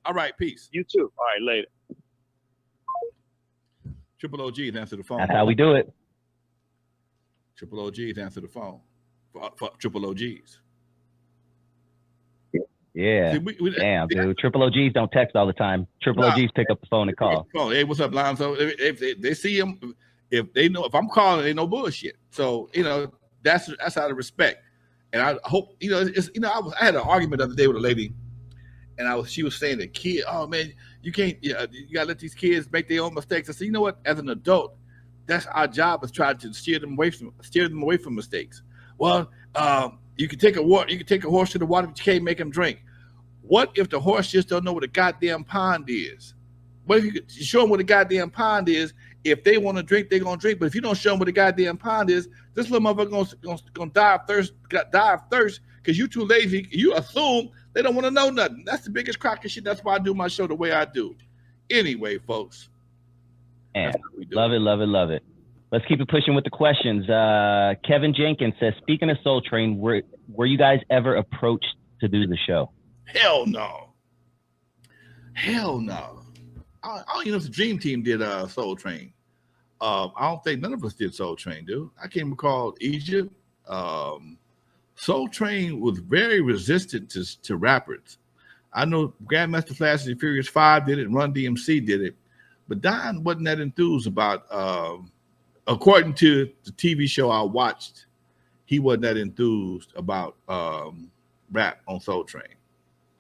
All right, peace. You too. All right, later. Triple OG's answer the phone. That's how we do it. Triple OG's answer the phone for Triple OG's. Yeah. See, damn, dude. Triple OGs don't text all the time. Triple OGs pick up the phone and call. Hey, what's up, Lonzo? If they see him, if they know if I'm calling, they know bullshit. So that's out of respect. And I hope it's I had an argument the other day with a lady, and she was saying that kid, oh man, you can't, you gotta let these kids make their own mistakes. I said, you know what? As an adult, that's our job is try to steer them away from mistakes. Well, you can take a horse to the water, but you can't make him drink. What if the horse just don't know what a goddamn pond is? What if you show them what a goddamn pond is? If they want to drink, they're gonna drink. But if you don't show them what a goddamn pond is, this little motherfucker gonna die of thirst because you too lazy. You assume they don't want to know nothing. That's the biggest crock of shit. That's why I do my show the way I do. Anyway, folks. And love it. Let's keep it pushing with the questions. Kevin Jenkins says, speaking of Soul Train, were you guys ever approached to do the show? Hell no. I don't even know if the Dream Team did Soul Train. I don't think none of us did Soul Train, dude. I can't recall Egypt. Soul Train was very resistant to rappers. I know Grandmaster Flash and the Furious 5 did it, and Run DMC did it, but Don wasn't that enthused about, according to the TV show I watched, he wasn't that enthused about rap on Soul Train.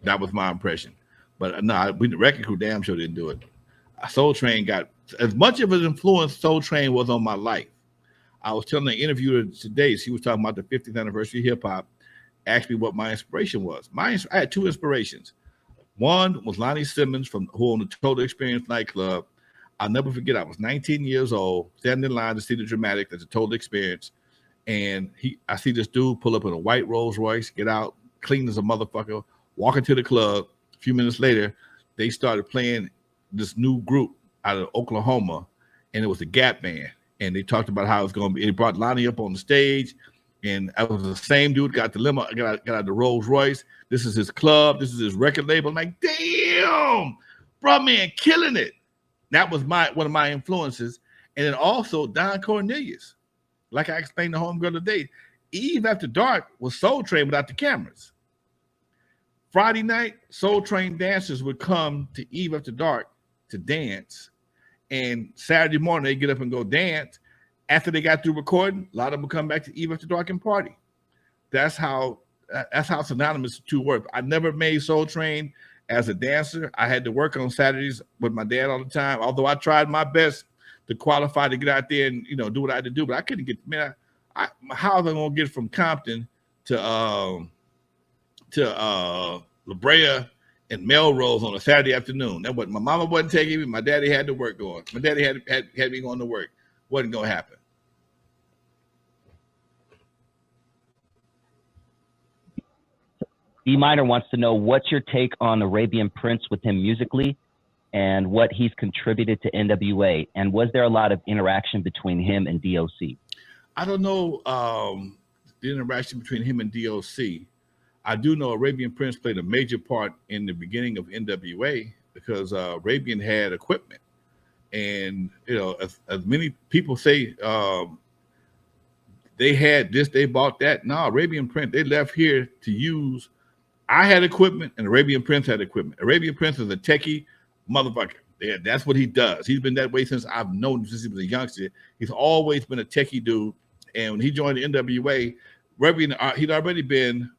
That was my impression. But no, the Wrecking Crew damn sure didn't do it. Soul Train got as much of an influence Soul Train was on my life. I was telling the interviewer today, she was talking about the 50th anniversary of hip hop, asked me what my inspiration was. I had two inspirations. One was Lonnie Simmons who owned the Total Experience nightclub. I'll never forget, I was 19 years old, standing in line to see the Dramatic at the Total Experience. And I see this dude pull up in a white Rolls Royce, get out, clean as a motherfucker, walk into the club. A few minutes later, they started playing this new group out of Oklahoma, and it was the Gap Band. And they talked about how it was going to be. They brought Lonnie up on the stage, and I was the same dude, got the limo, got out the Rolls Royce. This is his club. This is his record label. I'm like, damn, bro, man, killing it. That was one of my influences. And then also Don Cornelius. Like I explained to Homegirl today, Eve After Dark was Soul Train without the cameras. Friday night, Soul Train dancers would come to Eve After Dark to dance. And Saturday morning, they get up and go dance. After they got through recording, a lot of them would come back to Eve After Dark and party. That's how synonymous the two work. I never made Soul Train as a dancer. I had to work on Saturdays with my dad all the time, although I tried my best to qualify to get out there and do what I had to do, but I couldn't get. Man, how was I gonna get from Compton to La Brea and Melrose on a Saturday afternoon? That wasn't, my mama wasn't taking me. My daddy had to work going. My daddy had me going to work. Wasn't gonna happen. E Minor wants to know, what's your take on Arabian Prince with him musically and what he's contributed to N.W.A. And was there a lot of interaction between him and D.O.C? I don't know the interaction between him and D.O.C. I do know Arabian Prince played a major part in the beginning of N.W.A. because Arabian had equipment. And, as many people say, they had this, they bought that. No, Arabian Prince, they left here to use. I had equipment and Arabian Prince had equipment. Arabian Prince is a techie motherfucker. Yeah, that's what he does. He's been that way since I've known him, since he was a youngster. He's always been a techie dude. And when he joined the N.W.A., Arabian, he'd already been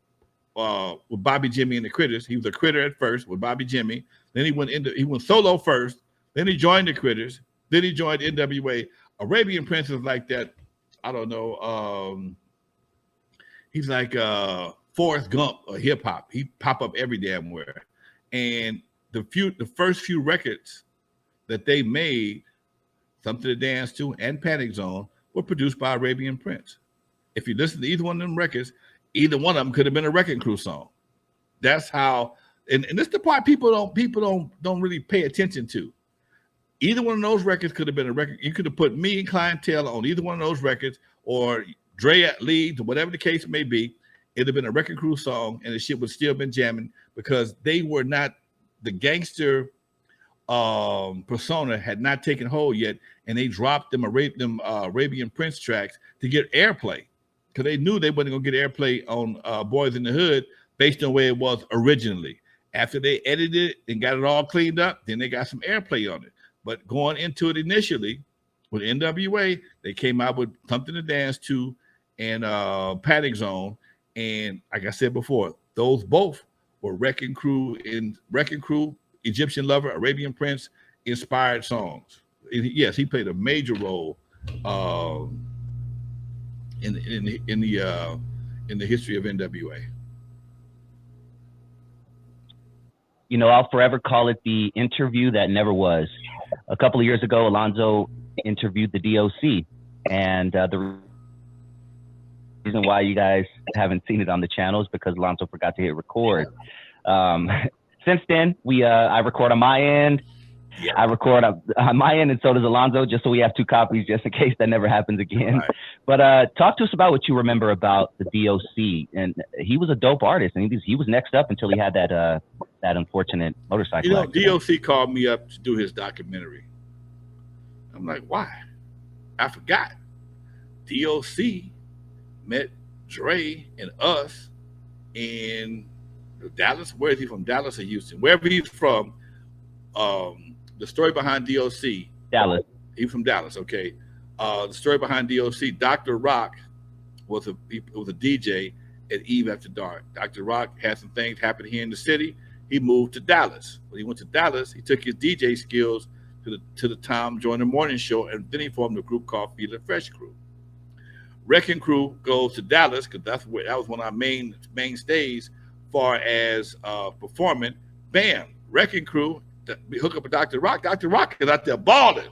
with Bobby Jimmy and the Critters. He was a Critter at first with Bobby Jimmy. Then he went solo first. Then he joined the Critters. Then he joined N.W.A. Arabian Prince is like that. I don't know. He's like Forrest Gump or hip hop. He pop up every damn where. And the first few records that they made, Something to Dance To and Panic Zone, were produced by Arabian Prince. If you listen to either one of them records, either one of them could have been a Wrecking Crew song. That's how, and this is the part people don't really pay attention to. Either one of those records could have been a record. You could have put me and Clientele on either one of those records, or Dre at leads, or whatever the case may be. It'd have been a Wrecking Crew song, and the shit would still been jamming because they were not the gangster persona had not taken hold yet, and they dropped them Arabian Prince tracks to get airplay because they knew they wasn't gonna get airplay on Boys in the Hood based on where it was originally. After they edited it and got it all cleaned up, then they got some airplay on it. But going into it initially with N.W.A, they came out with Something to Dance To and Panic Zone, and like I said before, those both were Wrecking Crew, Egyptian Lover, Arabian Prince inspired songs. Yes, he played a major role in the history of N.W.A. You know, I'll forever call it the interview that never was. A couple of years ago, Lonzo interviewed the D.O.C, and the reason why you guys haven't seen it on the channel is because Lonzo forgot to hit record. Since then, I record on my end. Yeah. I record on my end, and so does Alonzo, just so we have two copies, just in case that never happens again. Right. But talk to us about what you remember about the D.O.C. And he was a dope artist, and he was next up until he had that unfortunate motorcycle accident. D.O.C. called me up to do his documentary. I'm like, why? I forgot. D.O.C. met Dre and us in Dallas. Where is he from? Dallas or Houston? Wherever he's from. The story behind D.O.C. Dallas. He's from Dallas, okay. The story behind D.O.C. Dr. Rock was a DJ at Eve After Dark. Dr. Rock had some things happen here in the city. He moved to Dallas. When he went to Dallas, he took his DJ skills to the Tom Joyner Morning Show, and then he formed a group called Feeling Fresh Crew. Wrecking Crew goes to Dallas because that was one of our mainstays far as performing. Bam, Wrecking Crew. We hook up with Dr. Rock. Dr. Rock is out there balling.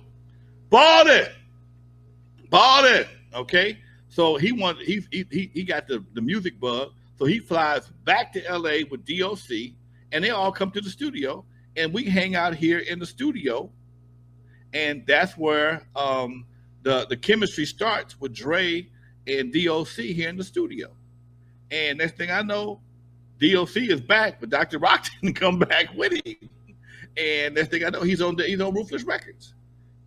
Okay, so he got the music bug. So he flies back to LA with D.O.C. and they all come to the studio, and we hang out here in the studio, and that's where the chemistry starts with Dre and D.O.C. here in the studio. And next thing I know, D.O.C. is back, but Dr. Rock didn't come back with him. And next thing I know, he's on Ruthless Records,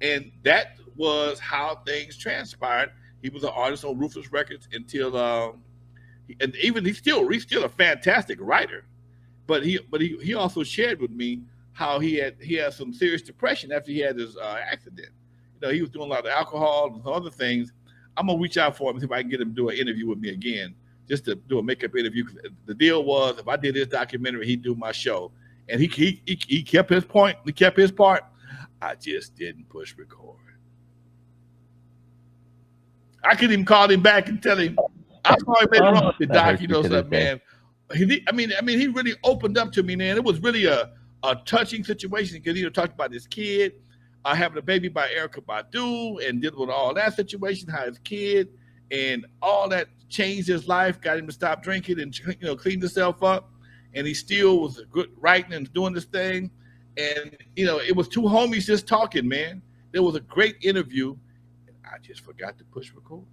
and that was how things transpired. He was an artist on Ruthless Records until, and even he's still a fantastic writer, but he also shared with me how he had some serious depression after he had his accident. You know, he was doing a lot of alcohol and other things. I'm gonna reach out for him and see if I can get him to do an interview with me again, just to do a makeup interview. The deal was, if I did his documentary, he'd do my show. And he kept his point. He kept his part. I just didn't push record. I couldn't even call him back and tell him I saw him wrong with the doc. You know something, man. I mean, he really opened up to me, man. It was really a touching situation because he talked about his kid having a baby by Erykah Badu and dealing with all that situation, how his kid and all that changed his life, got him to stop drinking and clean himself up. And he still was good writing and doing this thing. And, it was two homies just talking, man. There was a great interview. And I just forgot to push record.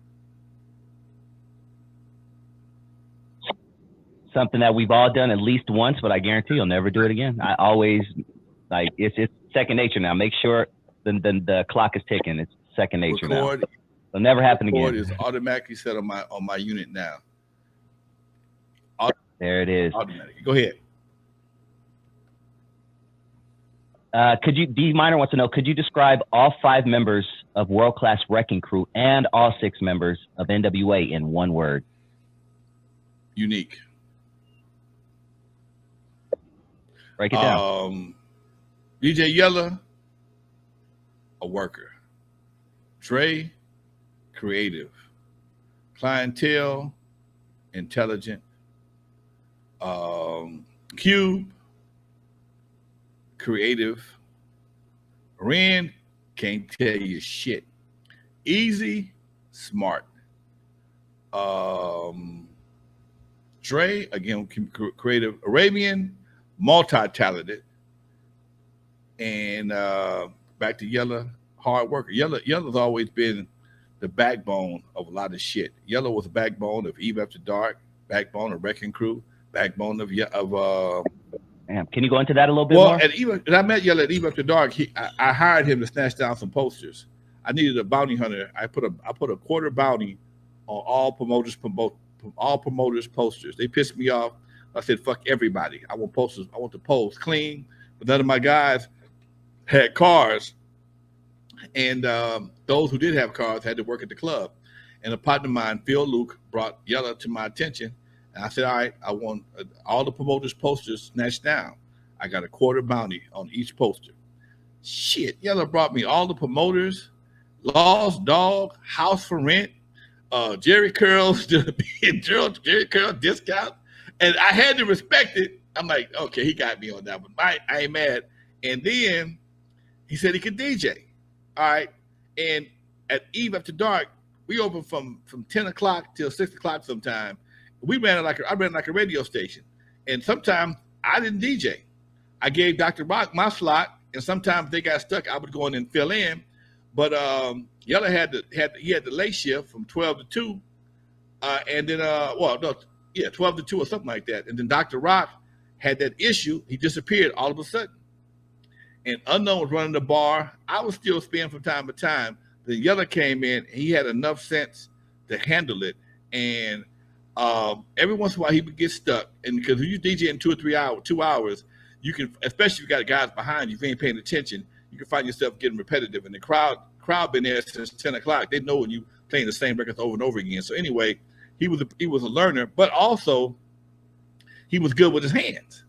Something that we've all done at least once, but I guarantee you'll never do it again. I always, it's second nature now. Make sure the clock is ticking. It's second nature now. It'll never happen again. Record is automatically set on my unit now. There it is. Automatic. Go ahead. D Minor wants to know, could you describe all 5 members of World Class Wrecking Crew and all 6 members of N.W.A. in one word? Unique. Break it down. DJ Yella, a worker. Dre, creative. Clientele, intelligent. Cube, creative. Ren, can't tell you shit. Eazy, smart. Dre, again, creative. Arabian, multi-talented. And back to Yella, hard worker. Yella's always been the backbone of a lot of shit. Yella was the backbone of Eve After Dark, backbone of Wrecking Crew, backbone of Damn. Can you go into that a little bit Well, more? and I met Yella at Eve After Dark. I hired him to snatch down some posters. I needed a bounty hunter. I put a quarter bounty on all promoters posters. They pissed me off. I said, fuck everybody. I want posters. I want the post clean. But none of my guys had cars. And those who did have cars had to work at the club. And a partner of mine, Phil Luke, brought Yella to my attention. And I said, all right, I want all the promoters' posters snatched down. I got a quarter bounty on each poster. Shit, Yella brought me all the promoters, Lost Dog, House for Rent, Jerry Curl's Jerry Curl discount. And I had to respect it. I'm like, okay, he got me on that one. I ain't mad. And then he said he could DJ. All right. And at Eve After Dark, we opened from 10 o'clock till 6 o'clock sometime. I ran like a radio station. And sometimes I didn't DJ. I gave Dr. Rock my slot, and sometimes they got stuck. I would go in and fill in. But Yella had the late shift from 12 to 2. And then 12 to 2 or something like that. And then Dr. Rock had that issue. He disappeared all of a sudden. And Unknown was running the bar. I was still spinning from time to time. The Yella came in. He had enough sense to handle it. And every once in a while he would get stuck. And because when you DJ in 2 or 3 hours, 2 hours, you can, especially if you got guys behind you, if you ain't paying attention, you can find yourself getting repetitive. And the crowd been there since 10 o'clock. They know when you playing the same records over and over again. So anyway, he was a learner, but also he was good with his hands.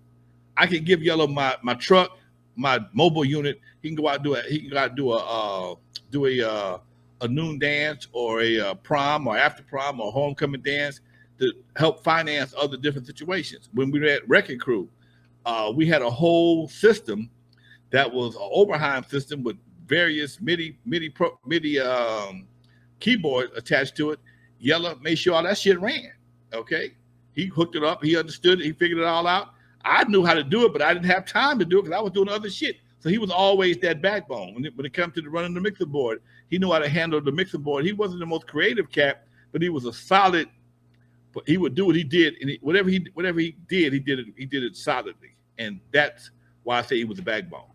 I could give Yellow my truck, my mobile unit. He can go out and do a noon dance or a prom or after prom or homecoming dance to help finance other different situations. When we were at Wrecking Crew, we had a whole system that was an Oberheim system with various MIDI keyboards attached to it. Yella made sure all that shit ran. Okay, he hooked it up. He understood it. He figured it all out. I knew how to do it, but I didn't have time to do it because I was doing other shit. So he was always that backbone when it comes to the running the mixer board. He knew how to handle the mixer board. He wasn't the most creative cat, but he was a solid. But he would do what he did, and whatever he did, he did it solidly, and that's why I say he was a backbone.